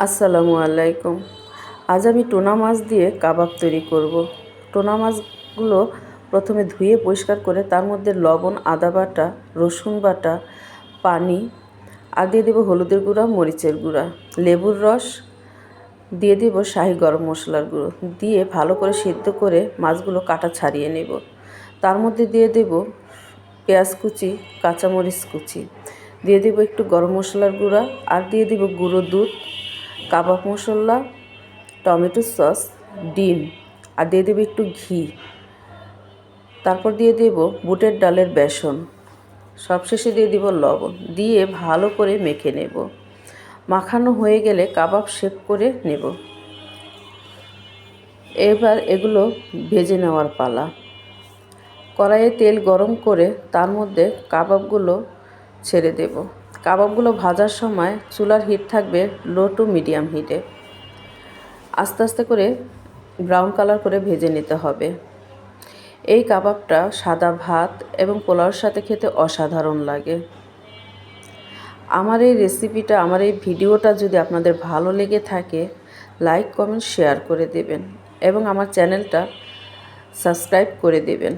আসসালামু আলাইকুম। আজ আমি টুনা মাছ দিয়ে কাবাব তৈরি করব। টুনা মাছগুলো প্রথমে ধুয়ে পরিষ্কার করে তার মধ্যে লবণ, আদা বাটা, রসুন বাটা, পানি আর দিয়ে দেবো হলুদের গুঁড়া, মরিচের গুঁড়া, লেবুর রস, দিয়ে দেবো শাহি গরম মশলার গুঁড়ো দিয়ে ভালো করে সিদ্ধ করে মাছগুলো কাটা ছাড়িয়ে নেব। তার মধ্যে দিয়ে দেব পেঁয়াজ কুচি, কাঁচামরিচ কুচি, দিয়ে দেবো একটু গরম মশলার গুঁড়া আর দিয়ে দেবো গুঁড়ো দুধ, কাবাব মশলা, টমেটো সস, ডিম আর দিয়ে দেবো একটু ঘি। তারপর দিয়ে দেব বুটের ডালের বেসন, সবশেষে দিয়ে দিব লবণ, দিয়ে ভালো করে মেখে নেব। মাখানো হয়ে গেলে কাবাব শেপ করে নেব। এবার এগুলো ভেজে নেওয়ার পালা। কড়াইয়ে তেল গরম করে তার মধ্যে কাবাবগুলো ছেড়ে দেব। কাবাবগুলো ভাজার সময় চুলার হিট থাকবে লো টু মিডিয়াম হিটে। আস্তে আস্তে করে ব্রাউন কালার করে ভেজে নিতে হবে। এই কাবাবটা সাদা ভাত এবং পোলাওর সাথে খেতে অসাধারণ লাগে। আমার এই রেসিপিটা, আমার এই ভিডিওটা যদি আপনাদের ভালো লেগে থাকে, লাইক, কমেন্ট, শেয়ার করে দেবেন এবং আমার চ্যানেলটা সাবস্ক্রাইব করে দেবেন।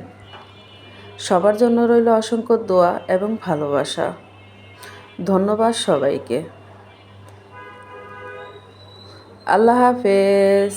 সবার জন্য রইল অসংখ্য দোয়া এবং ভালোবাসা। ধন্যবাদ সবাইকে। আল্লাহ হাফেজ।